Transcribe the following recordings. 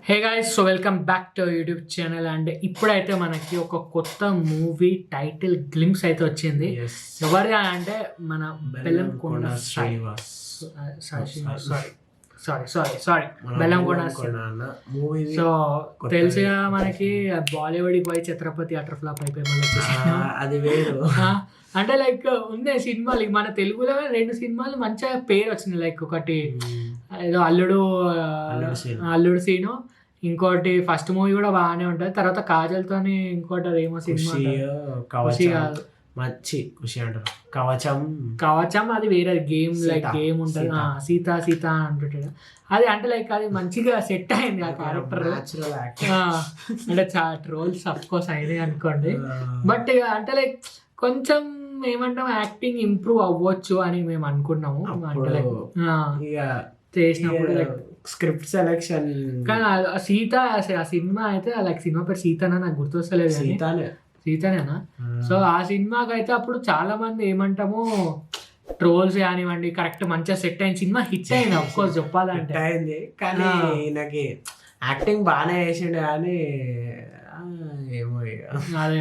Hey guys, so welcome back to YouTube channel. And ఇప్పుడైతే మనకి ఒక కొత్త మూవీ టైటిల్ గ్లింప్స్ అయితే వచ్చింది. ఎవరి అంటే మన బెల్లంకొండ శ్రీనివాస్, సారీ బెల్లంకొండ. సో తెలుసుగా మనకి బాలీవుడ్కి పోయి ఛత్రపతి అటర్ ఫ్లాప్ అయిపోయి మళ్ళీ అది వేరు. అంటే లైక్ ఉండే సినిమాలు మన తెలుగులో 2 సినిమాలు మంచిగా పేరు వచ్చింది. లైక్ ఒకటి ఏదో అల్లుడు సీను, ఇంకోటి ఫస్ట్ మూవీ కూడా బాగానే ఉంటుంది. తర్వాత కాజల్తోని ఇంకోటి అదేమో సినిమా ఖుషి అంటారు, కవచం. అది వేరే గేమ్, లైక్ గేమ్ ఉంటుంది. సీత అంటుంటాడు. అది అంటే లైక్ అది మంచిగా సెట్ అయింది ఆ క్యారెక్టర్. అంటే చాలా ట్రోల్స్ అఫ్ కోర్స్ అయినాయి అనుకోండి. బట్ ఇక అంటే లైక్ కొంచెం ఏమంటాం, యాక్టింగ్ ఇంప్రూవ్ అవ్వచ్చు అని మేము అనుకున్నాము. అంటే లైక్ చేసినప్పుడు లైక్ స్క్రిప్ట్ సెలెక్షన్. కానీ సీత ఆ సినిమా అయితే లైక్ సినిమా పేరు సీతనా నాకు గుర్తొస్తలేదు, సీతనేనా. సో ఆ సినిమాకి అయితే అప్పుడు చాలా మంది ఏమంటాము ట్రోల్స్ కానివ్వండి, కరెక్ట్ మంచిగా సెట్ అయిన సినిమా హిట్ అయింది. అఫ్ కోర్స్ చెప్పాలంటే అయింది. కానీ నాకు యాక్టింగ్ బాగానే చేసిండు, కానీ ఏమో అదే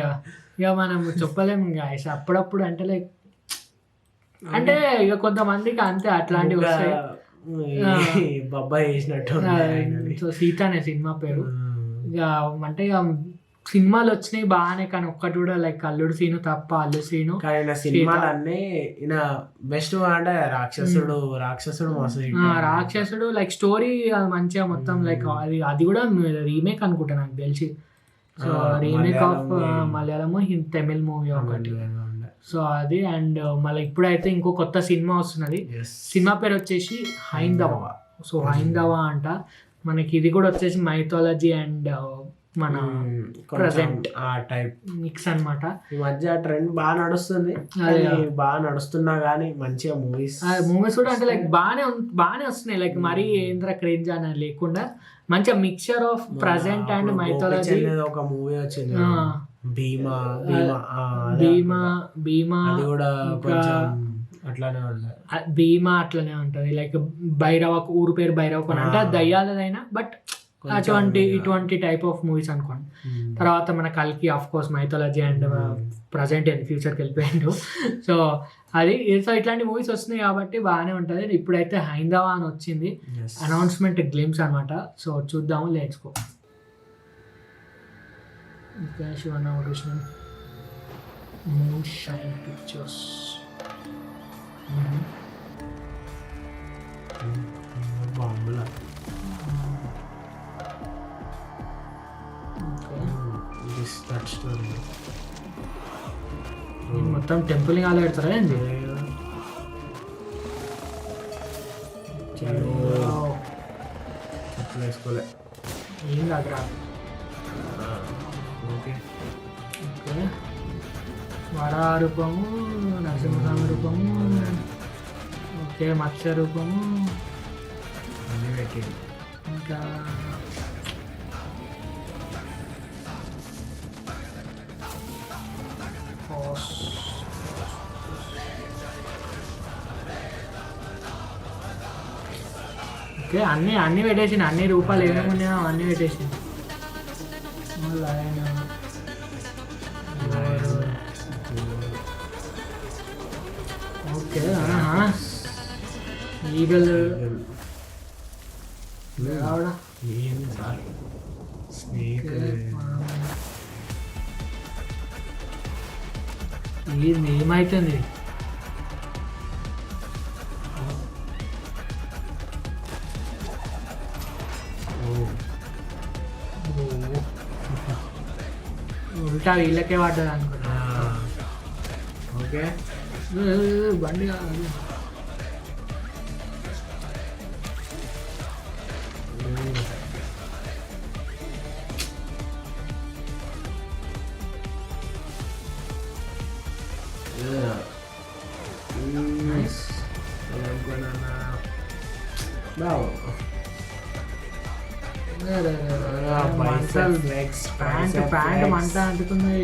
ఇక మనం చెప్పలేము. ఇక అప్పుడప్పుడు అంటే లైక్ అంటే ఇక కొంతమందికి అంతే అట్లాంటివి వస్తాయి. బాబాయ్ చేసినట్టు. సో సీత అనే సినిమా పేరు. ఇక అంటే ఇక సినిమాలు వచ్చినాయి బాగానే, కానీ ఒక్కటి కూడా లైక్ అల్లుడు సీను తప్ప. అల్లుడు సీను కానీ సినిమాలు అన్నీ ఈయన బెస్ట్. అంటే రాక్షసుడు లైక్ స్టోరీ మంచిగా మొత్తం లైక్ అది కూడా రీమేక్ అనుకుంటా నాకు తెలిసి. So remake of Malayalam Tamil movie ఒకటి. సో అది. అండ్ మళ్ళీ ఇప్పుడైతే ఇంకో కొత్త సినిమా వస్తున్నది. సినిమా పేరు వచ్చేసి హైందవ. సో హైందవ అంట మనకి. ఇది కూడా వచ్చేసి మైథాలజీ అండ్ మన ప్రజెంట్ ఆ టైప్ మిక్స్ అన్నమాట. ఈ మధ్య ట్రెండ్ బాగా నడుస్తుంది, బాగా నడుస్తున్నా కానీ మంచిగా మూవీస్ కూడా అంటే లైక్ బాగానే వస్తున్నాయి. లైక్ మరీ ఏంద్ర క్రేంజ్ అని లేకుండా మంచిగా mixture of present and mythology. ఒక మూవీ వచ్చింది భీమా అది కూడా అట్లానే ఉంటుంది. భీమా అట్లనే ఉంటది. లైక్ భైరవ, ఊరు పేరు భైరవ అంటే దయ్యాలదైనా, బట్ ఇటువంటి టైప్ ఆఫ్ మూవీస్ అనుకోండి. తర్వాత మన కల్కి of course mythology and present and ఫ్యూచర్కి వెళ్ళిపోయిండు. సో అది. సో ఇట్లాంటి మూవీస్ వస్తున్నాయి కాబట్టి బాగానే ఉంటుంది. ఇప్పుడైతే హైందవ అని వచ్చింది, అనౌన్స్మెంట్ గ్లిమ్స్ అనమాట. సో చూద్దాము, let's go. Shivanna Krishnan moon shine pictures. బాంబులా మొత్తం టెంపుల్ అలా పెడతారా ఏంటి? వేసుకోలే ఏం కాదురా. Okay okay. వరా రూపము, నరసింహస్వామి రూపము, ఓకే మత్స్య రూపము, అన్నీ పెట్టి ఇంకా ఓకే అన్నీ పెట్టేసింది. అన్ని రూపాయలు ఏమేమున్నాయో అన్నీ పెట్టేసింది. ఓకే. ఈగల్ ఏమైతుంది? ఉల్టా వీళ్ళకే పడ్డది అనుకున్నా. ఓకే బండి కాదు. ప్యాంట్ మంట అంటుతుంది.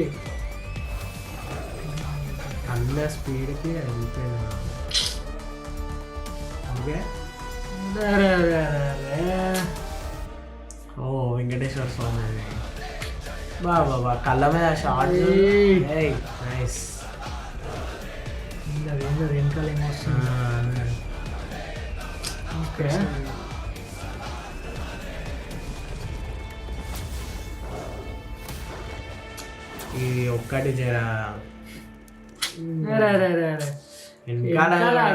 అన్న స్పీడ్కి వెళ్తాను. ఓకే. ఓ వెంకటేశ్వర స్వామి బాబా కళ్ళ మీద షార్ట్ నైస్. వెనకాల ఏమొస్తుంది? ఓకే ఇది ఒక్కటి జరా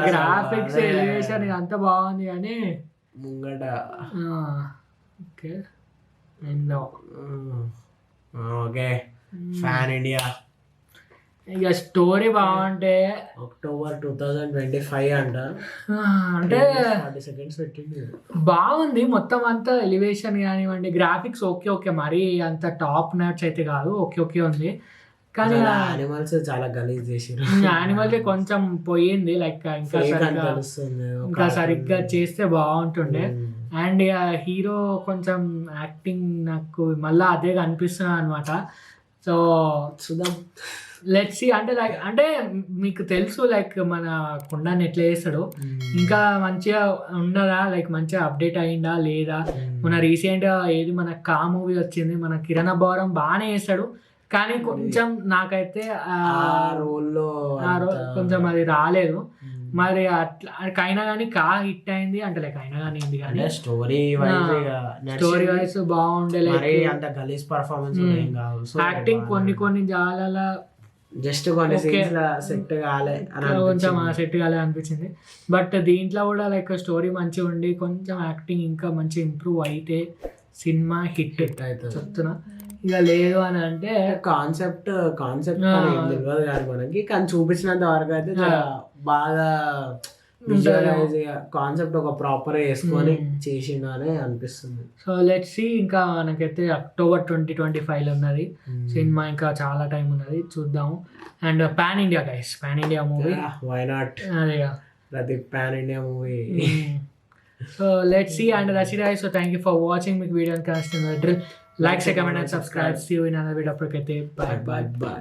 గ్రాఫిక్స్ ఎలివేషన్ అంత బాగుంది కానీ ముంగట ఓకే ఓకే ఫ్యాన్ ఇండియా. ఇక స్టోరీ బాగుంటే October 2025 అంట. అంటే 40 seconds పెట్టింది. బాగుంది మొత్తం అంతా ఎలివేషన్ కానివ్వండి, గ్రాఫిక్స్ ఓకే ఓకే మరీ అంత టాప్ నాట్స్ అయితే కాదు, ఓకే ఓకే ఉంది. కానీ యానిమల్స్ చాలా గలీజ్ చేసారు. యానిమల్ కొంచెం పోయింది, లైక్ ఇంకా సరిగ్గా చేస్తే బాగుంటుండే. అండ్ హీరో కొంచెం యాక్టింగ్ నాకు మళ్ళీ అదే కనిపిస్తున్నా అనమాట. సో చూద్దాం లెట్స్ సీ. అంటే లైక్ అంటే మీకు తెలుసు లైక్ మన కుండాన్ని ఎట్లా చేస్తాడు, ఇంకా మంచిగా ఉన్నదా, లైక్ మంచిగా అప్డేట్ అయిందా లేదా. మన రీసెంట్గా ఏది మన కా మూవీ వచ్చింది, మన కిరణ్ అబ్బవరం బాగానే చేస్తాడు, కానీ కొంచెం నాకైతే రోల్లో కొంచెం అది రాలేదు. మరి అట్లా అయినా కానీ కా హిట్ అయింది అంటే లైక్ అయినా కానీ ఏంది కానీ స్టోరీ వైజ్ బాగుండే, అంత గలీజ్ పర్ఫార్మెన్స్ యాక్టింగ్ కొన్ని చాలా జస్ట్ కొన్ని సెట్ కాలే కొంచెం సెట్ కాలే అనిపించింది. బట్ దీంట్లో కూడా లైక్ స్టోరీ మంచిగా ఉండి కొంచెం యాక్టింగ్ ఇంకా మంచి ఇంప్రూవ్ అయితే సినిమా హిట్ అవుతుంది చెప్తున్నా. ఇక లేదు అని అంటే కాన్సెప్ట్ తెలియదు కానీ మనకి, కానీ చూపించినంత వరకు అయితే బాగా కాన్సెప్ట్ ఒక ప్రాపర్ వేసుకొని చేసిండు అని అనిపిస్తుంది. So let's see. ఇంకా మనకైతే October 2025 ఉన్నది సినిమా, ఇంకా చాలా టైం ఉన్నది, చూద్దాము. And pan India guys, pan India movie why not, అదేగా ప్రతి pan India movie. So let's see. And that's it. So thank you for watching. మీకు video connect like, share, comment and subscribe. See you in another video. అప్పటికైతే by.